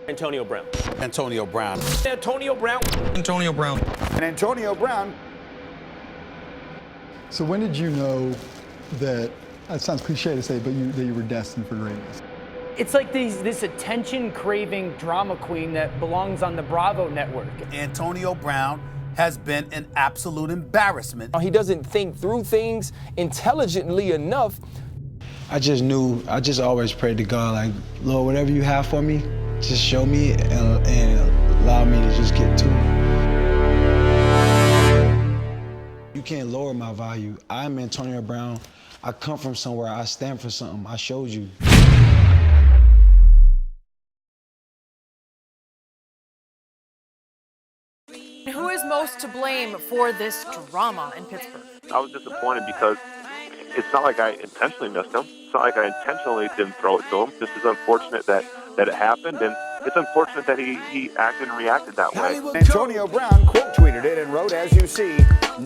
Antonio Brown. Antonio Brown. Antonio Brown. Antonio Brown. And Antonio Brown. So when did you know that, it sounds cliche to say, but that you were destined for greatness? It's like this attention-craving drama queen that belongs on the Bravo network. Antonio Brown has been an absolute embarrassment. He doesn't think through things intelligently enough. I just always prayed to God, like, Lord, whatever you have for me, just show me and allow me to just get to it. You can't lower my value. I'm Antonio Brown. I come from somewhere. I stand for something. I showed you. Who is most to blame for this drama in Pittsburgh? I was disappointed because it's not like I intentionally missed him. It's not like I intentionally didn't throw it to him. This is unfortunate that it happened, and it's unfortunate that he acted and reacted that way. Antonio Brown quote tweeted it and wrote, as you see,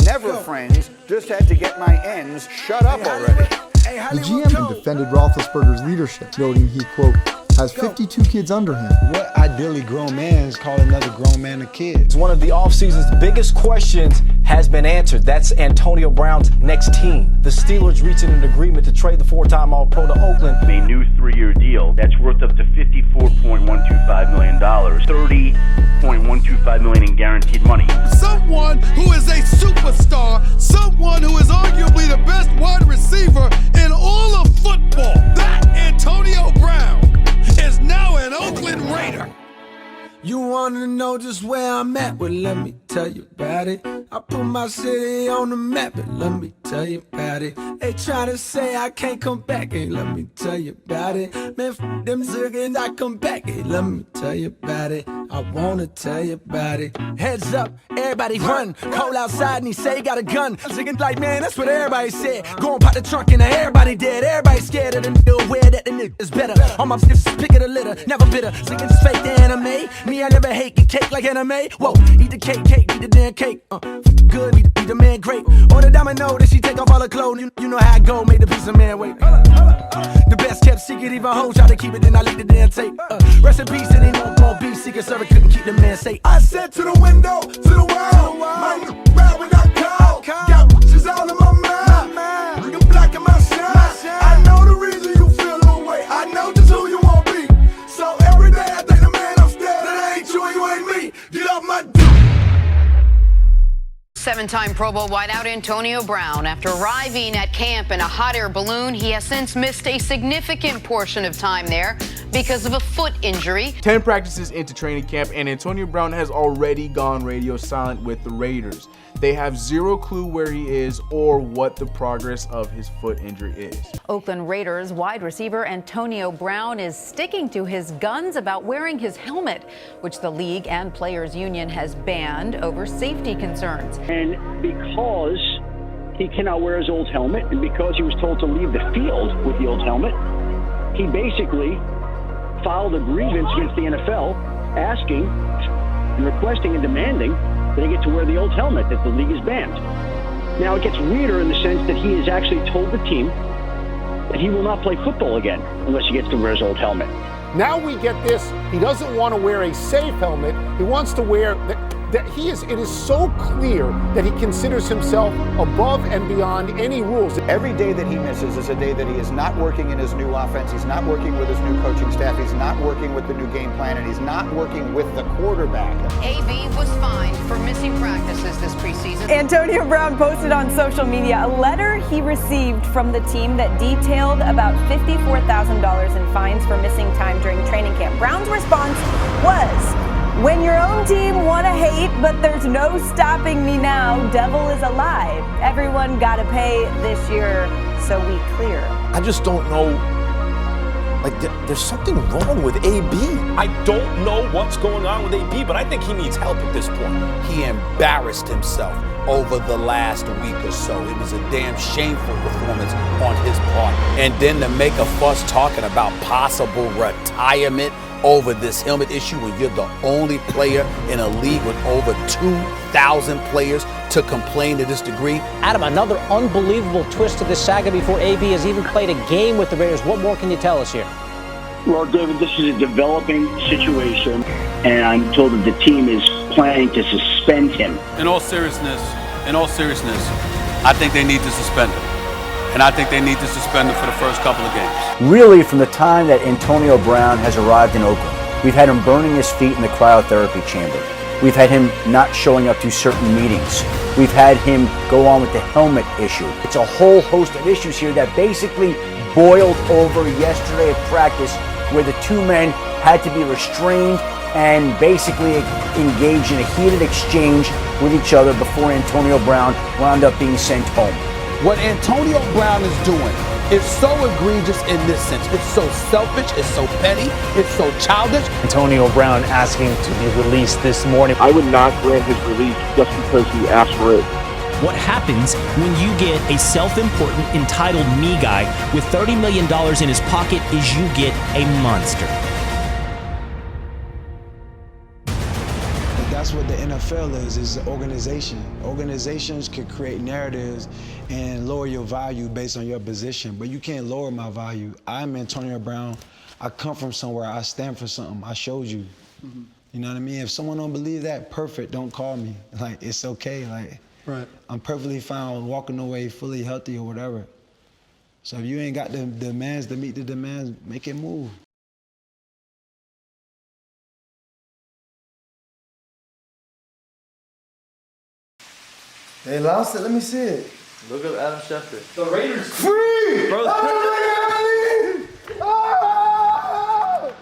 never friends, just had to get my ends shut up already. The GM then defended Roethlisberger's leadership, noting he, quote, has 52 kids under him. What ideally grown man is call another grown man a kid? It's one of the offseason's biggest questions has been answered. That's Antonio Brown's next team. The Steelers reaching an agreement to trade the four-time All-Pro to Oakland. A new 3-year deal that's worth up to $54.125 million, $30.125 million in guaranteed money. Someone who is a superstar, someone who is arguably the best wide receiver in all of football. That Antonio Brown is now an Oakland Raider. You want to know just where I'm at? Well, let me tell you about it. I put my city on the map, and let me tell you about it. They try to say I can't come back, and let me tell you about it. Man, f them ziggins, I come back, and let me tell you about it. I want to tell you about it. Heads up, everybody run. Cole outside and he say he got a gun. Ziggins like, man, that's what everybody said. Go and pop the trunk and everybody dead. Everybody scared of the nigga, aware that the nigga is better. All my stiffs pick of the litter, never bitter. Ziggins fake the anime. Me, I never hate, get cake like anime. Whoa, eat the cake, eat the damn cake. Good, eat the man great. Or the domino that she take off all her clothes. You know how I go, made the piece of man wait. The best kept secret, even hoes try to keep it, then I leak the damn tape. Rest in peace, and ain't no more beef. Secret Service couldn't keep the man safe. I said to the window, to the world, my ride when I call. Got bitches all in my mind, nigga black in my shine. I know the reason you feel the way, I know just who you want to be. So every day I think the man upstairs, that ain't you and you ain't me. Get off my dick. 7-time Pro Bowl wideout Antonio Brown. After arriving at camp in a hot air balloon, he has since missed a significant portion of time there because of a foot injury. 10 practices into training camp, and Antonio Brown has already gone radio silent with the Raiders. They have zero clue where he is or what the progress of his foot injury is. Oakland Raiders wide receiver Antonio Brown is sticking to his guns about wearing his helmet, which the league and players union has banned over safety concerns. And because he cannot wear his old helmet, and because he was told to leave the field with the old helmet, he basically filed a grievance against the NFL asking and requesting and demanding that he get to wear the old helmet that the league has banned. Now it gets weirder in the sense that he has actually told the team that he will not play football again unless he gets to wear his old helmet. Now we get this, he doesn't want to wear a safe helmet, he wants to wear it is so clear that he considers himself above and beyond any rules. Every day that he misses is a day that he is not working in his new offense, he's not working with his new coaching staff, he's not working with the new game plan, and he's not working with the quarterback. AB was fined for missing practices this preseason. Antonio Brown posted on social media a letter he received from the team that detailed about $54,000 in fines for missing time during training camp. Brown's response was, "When your own team want to hate, but there's no stopping me now, devil is alive. Everyone got to pay this year, so we clear." I just don't know, like, there's something wrong with AB. I don't know what's going on with AB, but I think he needs help at this point. He embarrassed himself over the last week or so. It was a damn shameful performance on his part. And then to make a fuss talking about possible retirement over this helmet issue when you're the only player in a league with over 2,000 players to complain to this degree. Adam, another unbelievable twist to this saga before AB has even played a game with the Raiders. What more can you tell us here? Well, David, this is a developing situation, and I'm told that the team is planning to suspend him. In all seriousness, I think they need to suspend him. And I think they need to suspend him for the first couple of games. Really, from the time that Antonio Brown has arrived in Oakland, we've had him burning his feet in the cryotherapy chamber. We've had him not showing up to certain meetings. We've had him go on with the helmet issue. It's a whole host of issues here that basically boiled over yesterday at practice, where the two men had to be restrained and basically engaged in a heated exchange with each other before Antonio Brown wound up being sent home. What Antonio Brown is doing is so egregious in this sense. It's so selfish, it's so petty, it's so childish. Antonio Brown asking to be released this morning. I would not grant his release just because he asked for it. What happens when you get a self-important, entitled me guy with $30 million in his pocket is you get a monster. That's what the NFL is an organization. Organizations can create narratives and lower your value based on your position, but you can't lower my value. I'm Antonio Brown. I come from somewhere. I stand for something. I showed you. Mm-hmm. You know what I mean? If someone don't believe that, perfect. Don't call me. Like, it's okay. Like, right. I'm perfectly fine walking away fully healthy or whatever. So if you ain't got the demands to meet the demands, make it move. They lost it. Let me see it. Look at Adam Schefter. The Raiders free. Bro. Oh my God!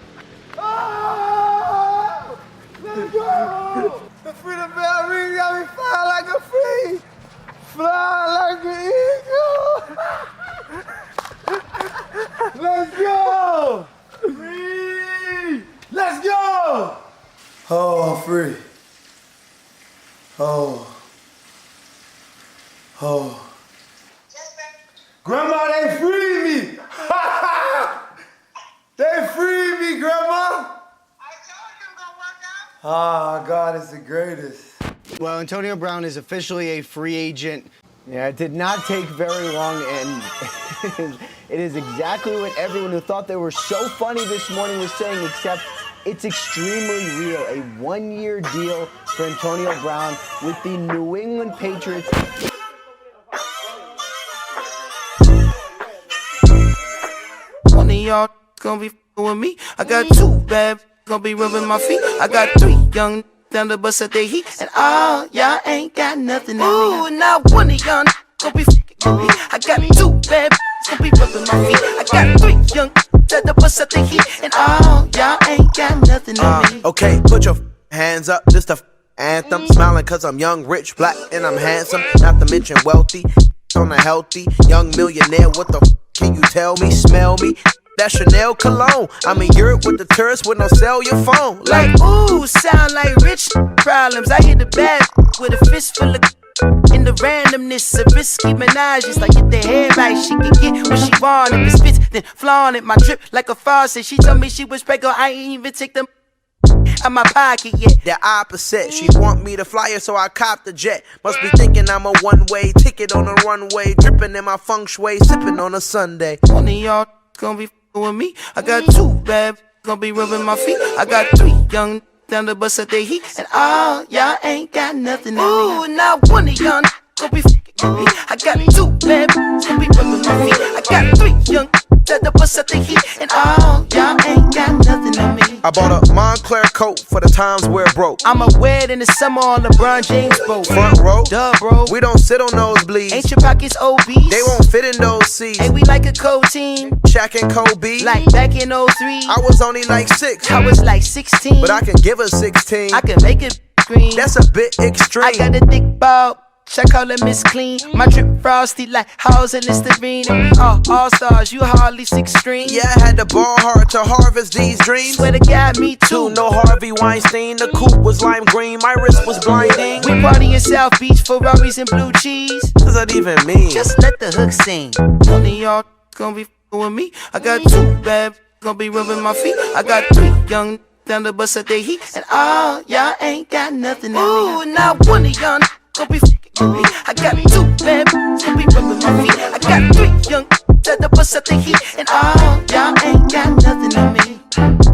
Oh! Let's go! The freedom bell ring got me flying like a free, flying like an eagle. Let's go! Free! Let's go! Oh, I'm free. Oh. Oh. Grandma, they freed me! They freed me, Grandma! I told you gonna work out. Ah, God is the greatest. Well, Antonio Brown is officially a free agent. Yeah, it did not take very long, and it is exactly what everyone who thought they were so funny this morning was saying, except it's extremely real. A one-year deal for Antonio Brown with the New England Patriots. One of y'all gonna be f***ing with me. I got two bad gonna be rubbing my feet. I got three young down the bus at the heat. And all y'all ain't got nothing on me. Ooh, now one of y'all gonna be f***ing with me. I got two bad gonna be rubbing my feet. I got three young down the bus at the heat. And all y'all ain't got nothing on me. Okay, put your hands up, this the anthem. Smiling cause I'm young, rich, black, and I'm handsome. Not to mention wealthy, on a healthy young millionaire. What the can you tell me, smell me? That Chanel cologne. I'm in Europe with the tourists with no cellular phone. Like, ooh, sound like rich problems. I hit the bag with a fist full of in the randomness of risky menages. Like, get the head right, she can get what she want. If it spits, then flaunt it. My drip like a faucet. She told me she was pregnant, I ain't even take them out my pocket yet. The opposite, she want me to fly her, so I cop the jet. Must be thinking I'm a one-way ticket on a runway, dripping in my feng shui, sipping on a Sunday. One of y'all gonna be f***ing with me. I got two bad gonna be rubbing my feet. I got three young down the bus at the heat. And all y'all ain't got nothing on me. Ooh, now one of y'all gonna be f***ing with me. I got two bad gonna be rubbing my feet. I got three young down the bus at the heat. And all y'all ain't got nothing on me. I bought a Montclair coat for the times where it broke. I'ma wear it in the summer on LeBron James boat. Front row, duh, bro. We don't sit on nosebleeds. Ain't your pockets obese? They won't fit in those seats. Ain't we like a co-team? Shaq and Kobe. Like back in 03. I was only like 6. I was like 16. But I can give her 16. I can make it scream. That's a bit extreme. I got a thick bulb. I call it Miss Clean. My drip frosty like House and Listerine. And we all stars, you hardly 6 strings. Yeah, I had to ball hard to harvest these dreams. Swear to God, me too. No Harvey Weinstein, the coupe was lime green, my wrist was blinding. We party in South Beach, Ferraris and blue cheese. What does that even mean? Just let the hook sing. One of y'all gonna be f***ing with me. I got two bad gonna be rubbing my feet. I got three young down the bus at the heat. And all y'all ain't got nothing on me. Ooh, now one of y'all gonna be f***ing with me. I got two bad gonna be rubbing my feet. I got three young down the bus at the heat. And all y'all ain't got nothing on me. Peace.